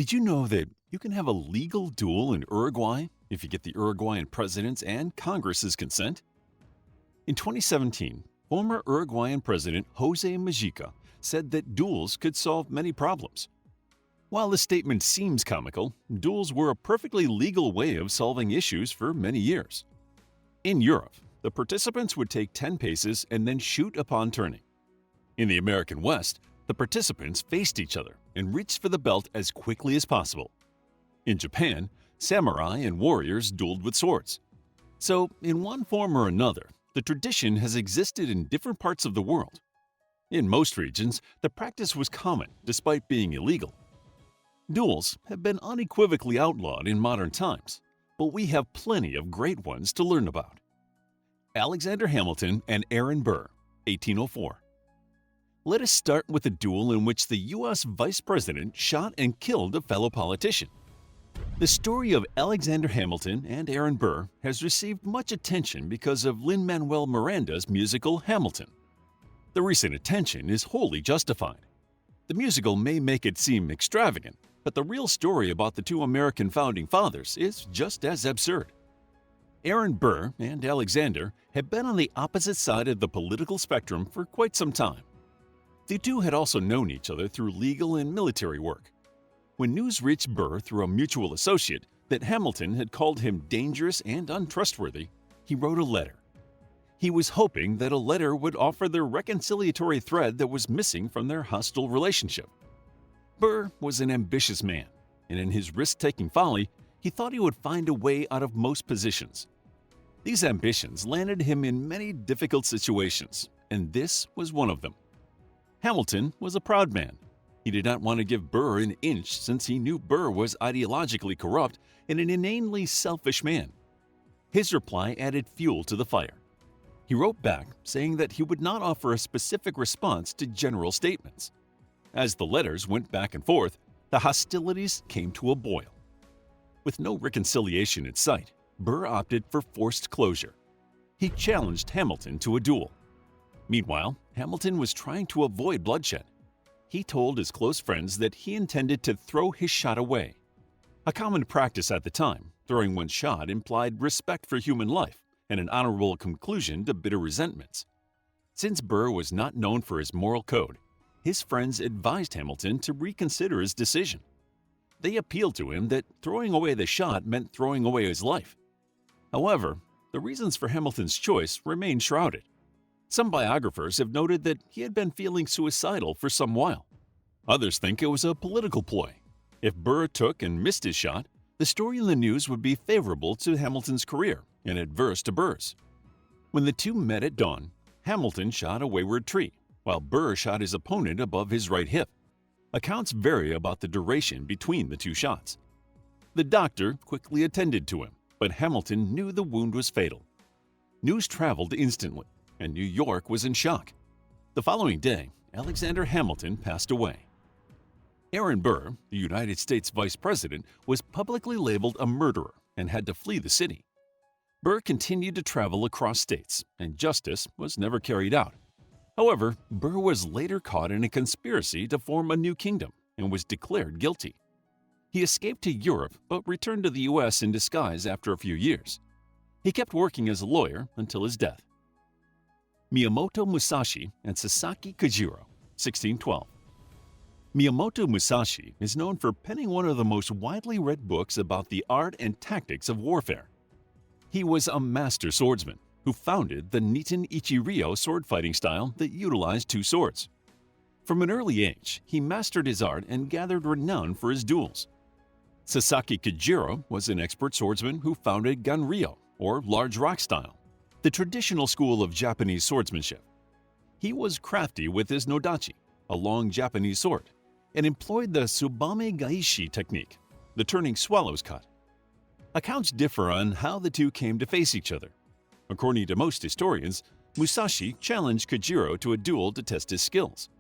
Did you know that you can have a legal duel in Uruguay if you get the Uruguayan president's and Congress's consent? In 2017, former Uruguayan President Jose Mujica said that duels could solve many problems. While the statement seems comical, duels were a perfectly legal way of solving issues for many years. In Europe, the participants would take 10 paces and then shoot upon turning. In the American West, the participants faced each other and reached for the belt as quickly as possible. In Japan, samurai and warriors dueled with swords. So, in one form or another, the tradition has existed in different parts of the world. In most regions, the practice was common despite being illegal. Duels have been unequivocally outlawed in modern times, but we have plenty of great ones to learn about. Alexander Hamilton and Aaron Burr, 1804. Let us start with a duel in which the U.S. Vice President shot and killed a fellow politician. The story of Alexander Hamilton and Aaron Burr has received much attention because of Lin-Manuel Miranda's musical Hamilton. The recent attention is wholly justified. The musical may make it seem extravagant, but the real story about the two American founding fathers is just as absurd. Aaron Burr and Alexander had been on the opposite side of the political spectrum for quite some time. The two had also known each other through legal and military work. When news reached Burr through a mutual associate that Hamilton had called him dangerous and untrustworthy, he wrote a letter. He was hoping that a letter would offer the reconciliatory thread that was missing from their hostile relationship. Burr was an ambitious man, and in his risk-taking folly, he thought he would find a way out of most positions. These ambitions landed him in many difficult situations, and this was one of them. Hamilton was a proud man. He did not want to give Burr an inch since he knew Burr was ideologically corrupt and an inanely selfish man. His reply added fuel to the fire. He wrote back saying that he would not offer a specific response to general statements. As the letters went back and forth, the hostilities came to a boil. With no reconciliation in sight, Burr opted for forced closure. He challenged Hamilton to a duel. Meanwhile, Hamilton was trying to avoid bloodshed. He told his close friends that he intended to throw his shot away. A common practice at the time, throwing one's shot implied respect for human life and an honorable conclusion to bitter resentments. Since Burr was not known for his moral code, his friends advised Hamilton to reconsider his decision. They appealed to him that throwing away the shot meant throwing away his life. However, the reasons for Hamilton's choice remain shrouded. Some biographers have noted that he had been feeling suicidal for some while. Others think it was a political ploy. If Burr took and missed his shot, the story in the news would be favorable to Hamilton's career and adverse to Burr's. When the two met at dawn, Hamilton shot a wayward tree, while Burr shot his opponent above his right hip. Accounts vary about the duration between the two shots. The doctor quickly attended to him, but Hamilton knew the wound was fatal. News traveled instantly, and New York was in shock. The following day, Alexander Hamilton passed away. Aaron Burr, the United States Vice President, was publicly labeled a murderer and had to flee the city. Burr continued to travel across states, and justice was never carried out. However, Burr was later caught in a conspiracy to form a new kingdom and was declared guilty. He escaped to Europe but returned to the U.S. in disguise after a few years. He kept working as a lawyer until his death. Miyamoto Musashi and Sasaki Kojiro, 1612. Miyamoto Musashi is known for penning one of the most widely read books about the art and tactics of warfare. He was a master swordsman who founded the Nitin Ichi-ryo sword fighting style that utilized two swords. From an early age, he mastered his art and gathered renown for his duels. Sasaki Kojiro was an expert swordsman who founded Ganryo, or large rock style, the traditional school of Japanese swordsmanship. He was crafty with his nodachi, a long Japanese sword, and employed the tsubame gaishi technique, the turning swallow's cut. Accounts differ on how the two came to face each other. According to most historians, Musashi challenged Kojiro to a duel to test his skills.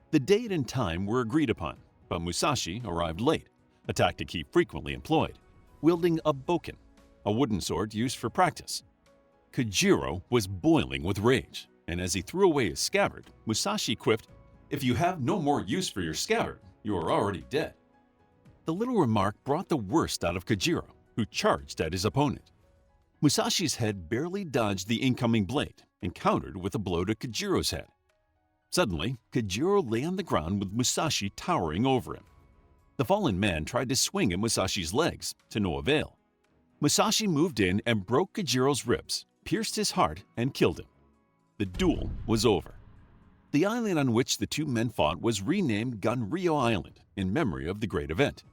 The date and time were agreed upon, but Musashi arrived late, a tactic he frequently employed, wielding a BOKKEN, a wooden sword used for practice. Kojiro was boiling with rage, and as he threw away his scabbard, Musashi quipped, "If you have no more use for your scabbard, you are already dead." The little remark brought the worst out of Kojiro, who charged at his opponent. Musashi's head barely dodged the incoming blade and countered with a blow to Kojiro's head. Suddenly, Kojiro lay on the ground with Musashi towering over him. The fallen man tried to swing at Musashi's legs, to no avail. Musashi moved in and broke Kojiro's ribs, pierced his heart, and killed him. The duel was over. The island on which the two men fought was renamed Ganryo Island in memory of the great event.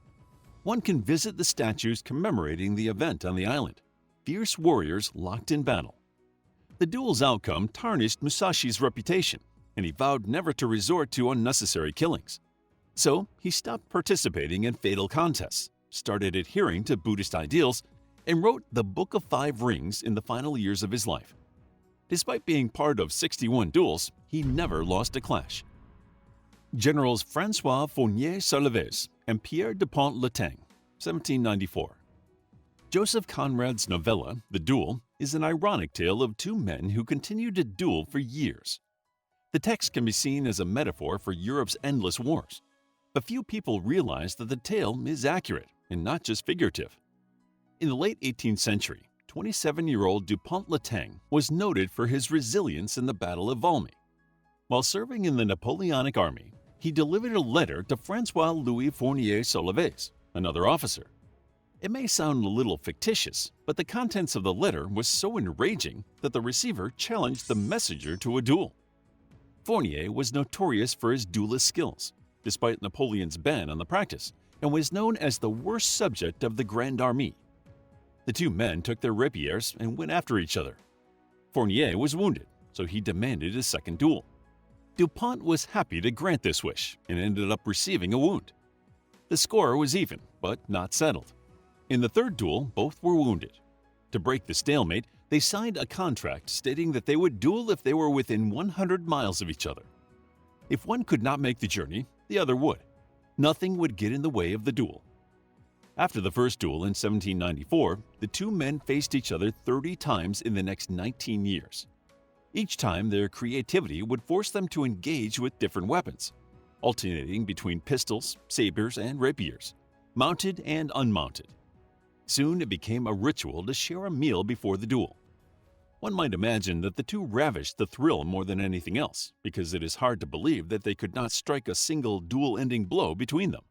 One can visit the statues commemorating the event on the island, fierce warriors locked in battle. The duel's outcome tarnished Musashi's reputation, and he vowed never to resort to unnecessary killings. So he stopped participating in fatal contests, started adhering to Buddhist ideals, and wrote the Book of Five Rings in the final years of his life. Despite being part of 61 duels, he never lost a clash. Generals François Fournier-Sarloveze and Pierre Dupont-Latang, 1794. Joseph Conrad's novella, The Duel, is an ironic tale of two men who continued to duel for years. The text can be seen as a metaphor for Europe's endless wars, but few people realize that the tale is accurate and not just figurative. In the late 18th century, 27-year-old Dupont-Latang was noted for his resilience in the Battle of Valmy. While serving in the Napoleonic Army, he delivered a letter to François-Louis Fournier-Sarloveze, another officer. It may sound a little fictitious, but the contents of the letter was so enraging that the receiver challenged the messenger to a duel. Fournier was notorious for his duelist skills, despite Napoleon's ban on the practice, and was known as the worst subject of the Grande Armée. The two men took their rapiers and went after each other. Fournier was wounded, so he demanded a second duel. Dupont was happy to grant this wish and ended up receiving a wound. The score was even, but not settled. In the third duel, both were wounded. To break the stalemate, they signed a contract stating that they would duel if they were within 100 miles of each other. If one could not make the journey, the other would. Nothing would get in the way of the duel. After the first duel in 1794, the two men faced each other 30 times in the next 19 years. Each time, their creativity would force them to engage with different weapons, alternating between pistols, sabers, and rapiers, mounted and unmounted. Soon it became a ritual to share a meal before the duel. One might imagine that the two ravished the thrill more than anything else, because it is hard to believe that they could not strike a single duel-ending blow between them.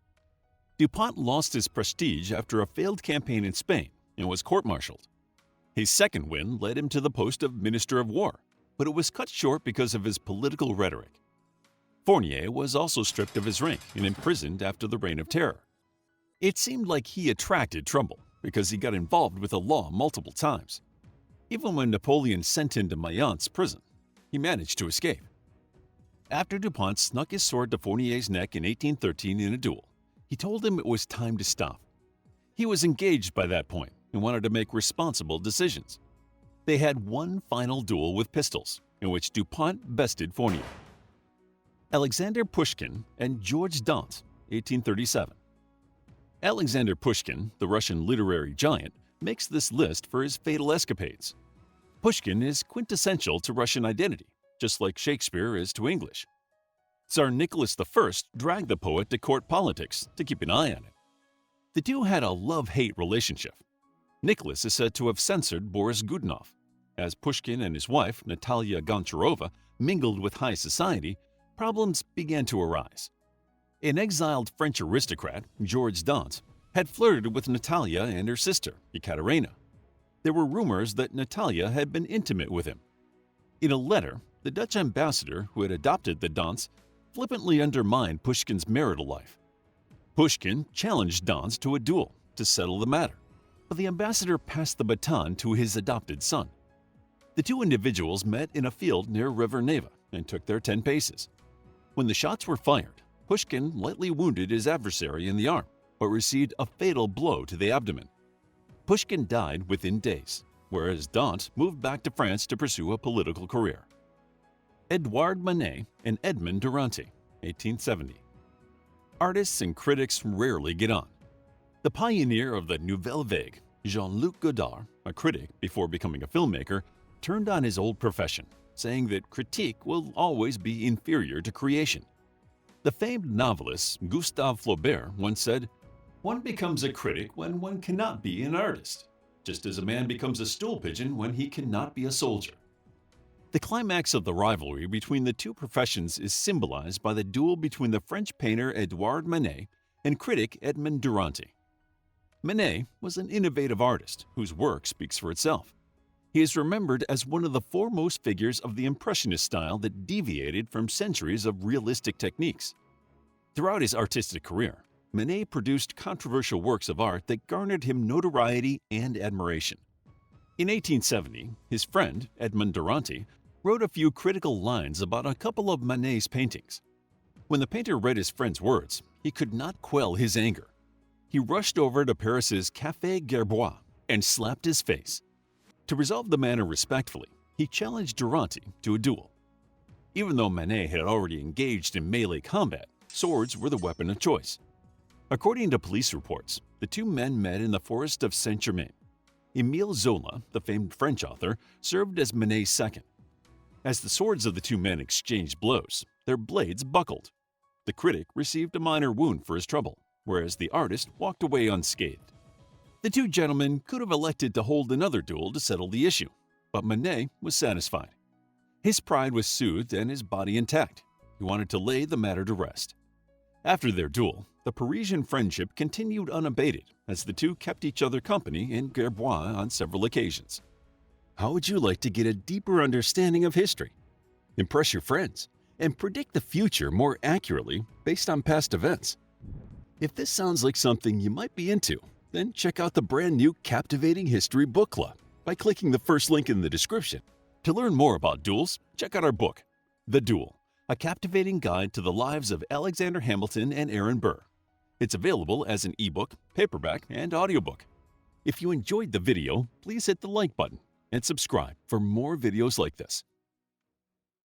Dupont lost his prestige after a failed campaign in Spain and was court-martialed. His second win led him to the post of Minister of War, but it was cut short because of his political rhetoric. Fournier was also stripped of his rank and imprisoned after the Reign of Terror. It seemed like he attracted trouble because he got involved with the law multiple times. Even when Napoleon sent him to Mayence prison, he managed to escape. After Dupont snuck his sword to Fournier's neck in 1813 in a duel, he told him it was time to stop. He was engaged by that point and wanted to make responsible decisions. They had one final duel with pistols, in which Dupont bested Fournier. Alexander Pushkin and George Dante, 1837. Alexander Pushkin, the Russian literary giant, makes this list for his fatal escapades. Pushkin is quintessential to Russian identity, just like Shakespeare is to English. Tsar Nicholas I dragged the poet to court politics to keep an eye on him. The two had a love-hate relationship. Nicholas is said to have censored Boris Godunov. As Pushkin and his wife, Natalia Goncharova, mingled with high society, problems began to arise. An exiled French aristocrat, George Dante, had flirted with Natalia and her sister, Ekaterina. There were rumors that Natalia had been intimate with him. In a letter, the Dutch ambassador who had adopted the Dantes flippantly undermined Pushkin's marital life. Pushkin challenged Dantes to a duel to settle the matter, but the ambassador passed the baton to his adopted son. The two individuals met in a field near River Neva and took their 10 paces. When the shots were fired, Pushkin lightly wounded his adversary in the arm, but received a fatal blow to the abdomen. Pushkin died within days, whereas Dante moved back to France to pursue a political career. Edouard Manet and Edmond Duranty, 1870. Artists and critics rarely get on. The pioneer of the Nouvelle Vague, Jean-Luc Godard, a critic before becoming a filmmaker, turned on his old profession, saying that critique will always be inferior to creation. The famed novelist Gustave Flaubert once said, One becomes a critic when one cannot be an artist, just as a man becomes a stool pigeon when he cannot be a soldier. The climax of the rivalry between the two professions is symbolized by the duel between the French painter Edouard Manet and critic Edmond Duranty. Manet was an innovative artist whose work speaks for itself. He is remembered as one of the foremost figures of the Impressionist style that deviated from centuries of realistic techniques. Throughout his artistic career, Manet produced controversial works of art that garnered him notoriety and admiration. In 1870, his friend, Edmond Duranty, wrote a few critical lines about a couple of Manet's paintings. When the painter read his friend's words, he could not quell his anger. He rushed over to Paris's Café Gerbois and slapped his face. To resolve the matter respectfully, he challenged Duranty to a duel. Even though Manet had already engaged in melee combat, swords were the weapon of choice. According to police reports, the two men met in the forest of Saint-Germain. Émile Zola, the famed French author, served as Manet's second. As the swords of the two men exchanged blows, their blades buckled. The critic received a minor wound for his trouble, whereas the artist walked away unscathed. The two gentlemen could have elected to hold another duel to settle the issue, but Manet was satisfied. His pride was soothed and his body intact. He wanted to lay the matter to rest. After their duel, the Parisian friendship continued unabated as the two kept each other company in Gerbois on several occasions. How would you like to get a deeper understanding of history, impress your friends, and predict the future more accurately based on past events? If this sounds like something you might be into, then check out the brand new Captivating History Book Club by clicking the first link in the description. To learn more about duels, check out our book, The Duel, a captivating guide to the lives of Alexander Hamilton and Aaron Burr. It's available as an ebook, paperback, and audiobook. If you enjoyed the video, please hit the like button and subscribe for more videos like this.